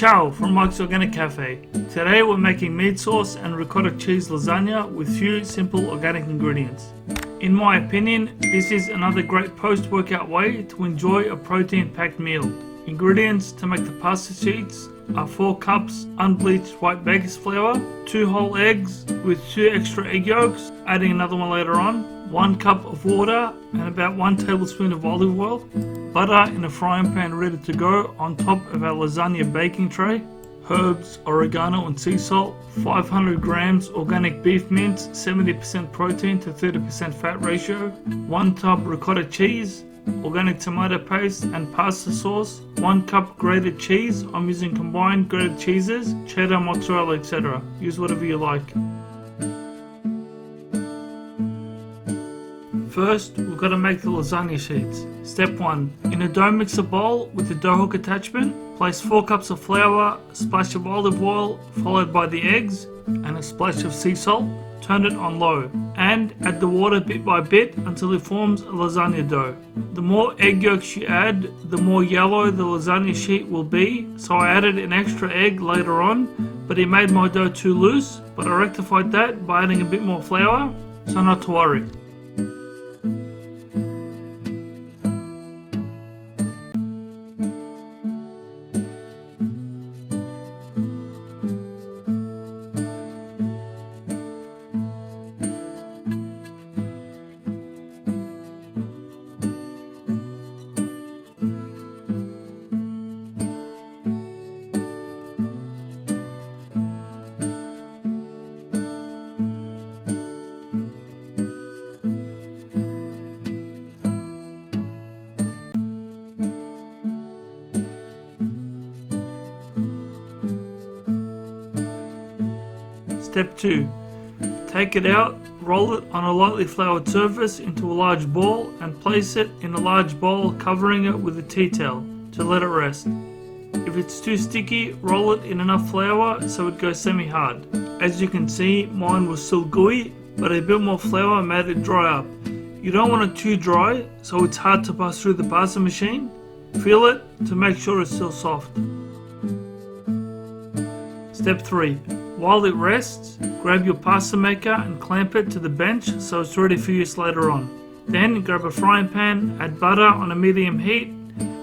Ciao from Mike's Organic Cafe. Today we're making meat sauce and ricotta cheese lasagna with few simple organic ingredients. In my opinion, this is another great post-workout way to enjoy a protein-packed meal. Ingredients to make the pasta sheets are 4 cups unbleached white baker's flour, 2 whole eggs with 2 extra egg yolks, adding another one later on, 1 cup of water and about 1 tablespoon of olive oil, butter in a frying pan ready to go on top of our lasagna baking tray, herbs, oregano and sea salt, 500 grams organic beef mince, 70% protein to 30% fat ratio, 1 tub ricotta cheese, organic tomato paste and pasta sauce, 1 cup grated cheese. I'm using combined grated cheeses, cheddar, mozzarella, etc. Use whatever you like. First, we've got to make the lasagna sheets. Step 1. In a dough mixer bowl with the dough hook attachment, place 4 cups of flour, a splash of olive oil, followed by the eggs, and a splash of sea salt. Turn it on low, and add the water bit by bit until it forms a lasagna dough. The more egg yolks you add, the more yellow the lasagna sheet will be, so I added an extra egg later on, but it made my dough too loose, but I rectified that by adding a bit more flour, so not to worry. Step 2. Take it out, roll it on a lightly floured surface into a large ball and place it in a large bowl, covering it with a tea towel to let it rest. If it's too sticky, roll it in enough flour so it goes semi-hard. As you can see, mine was still gooey, but a bit more flour made it dry up. You don't want it too dry, so it's hard to pass through the pasta machine. Feel it to make sure it's still soft. Step 3. While it rests, grab your pasta maker and clamp it to the bench so it's ready for use later on. Then grab a frying pan, add butter on a medium heat,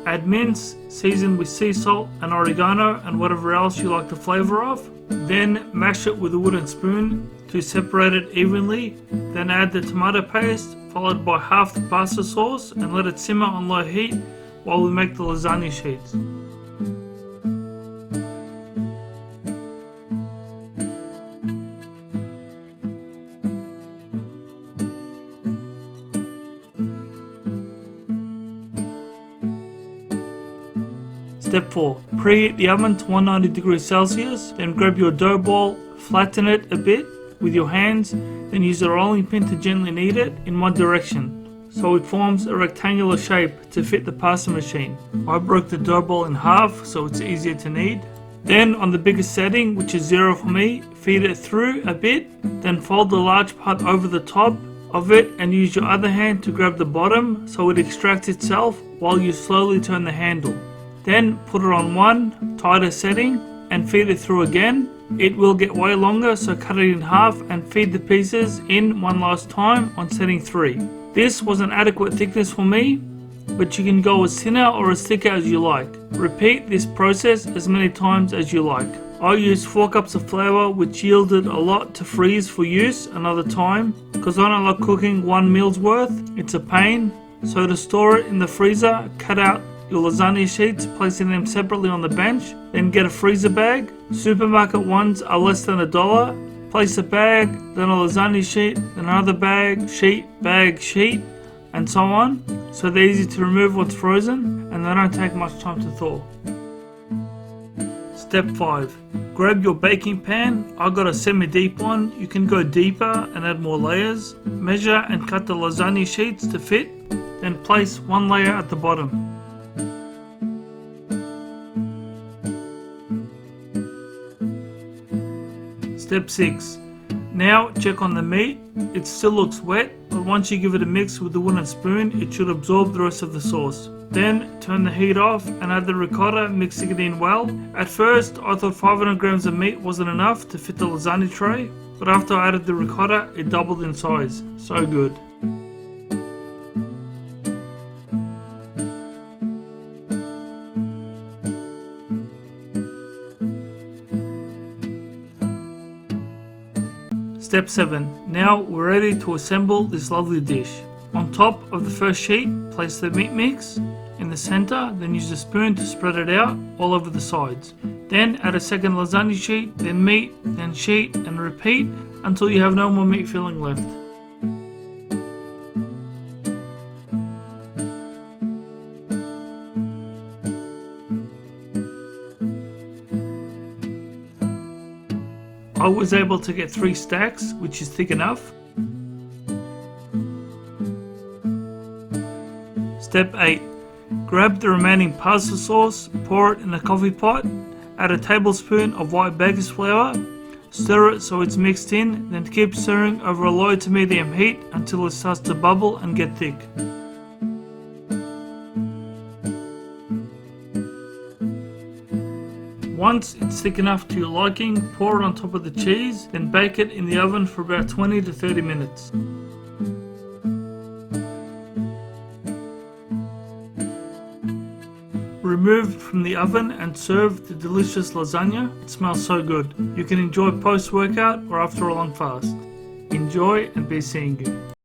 add mince, season with sea salt and oregano and whatever else you like the flavour of. Then mash it with a wooden spoon to separate it evenly. Then add the tomato paste, followed by half the pasta sauce, and let it simmer on low heat while we make the lasagna sheets. Step 4. Preheat the oven to 190 degrees Celsius, then grab your dough ball, flatten it a bit with your hands, then use a rolling pin to gently knead it in one direction, so it forms a rectangular shape to fit the pasta machine. I broke the dough ball in half so it's easier to knead. Then on the biggest setting, which is 0 for me, feed it through a bit, then fold the large part over the top of it and use your other hand to grab the bottom so it extracts itself while you slowly turn the handle. Then put it on one tighter setting and feed it through again. It will get way longer, so cut it in half and feed the pieces in one last time on setting 3. This was an adequate thickness for me, but you can go as thinner or as thicker as you like. Repeat this process as many times as you like. I used 4 cups of flour, which yielded a lot to freeze for use another time, because I don't like cooking 1 meal's worth. It's a pain. So to store it in the freezer, cut out your lasagna sheets, placing them separately on the bench. Then get a freezer bag. Supermarket ones are less than $1. Place a bag, then a lasagna sheet, then another bag, sheet, and so on. So they're easy to remove once frozen, and they don't take much time to thaw. Step 5. Grab your baking pan. I got a semi-deep one. You can go deeper and add more layers. Measure and cut the lasagna sheets to fit. Then place 1 layer at the bottom. Step 6. Now check on the meat. It still looks wet, but once you give it a mix with the wooden spoon, it should absorb the rest of the sauce. Then turn the heat off and add the ricotta, mixing it in well. At first I thought 500 grams of meat wasn't enough to fit the lasagna tray, but after I added the ricotta it doubled in size. So good. Step 7. Now we're ready to assemble this lovely dish. On top of the first sheet, place the meat mix. In the center, then use a spoon to spread it out all over the sides. Then add a second lasagna sheet, then meat, then sheet, and repeat until you have no more meat filling left. I was able to get 3 stacks, which is thick enough. Step 8. Grab the remaining pasta sauce, pour it in a coffee pot, add a tablespoon of white baker's flour, stir it so it's mixed in, then keep stirring over a low to medium heat until it starts to bubble and get thick. Once it's thick enough to your liking, pour it on top of the cheese, then bake it in the oven for about 20 to 30 minutes. Remove from the oven and serve the delicious lasagna. It smells so good. You can enjoy post-workout or after a long fast. Enjoy and be seeing you.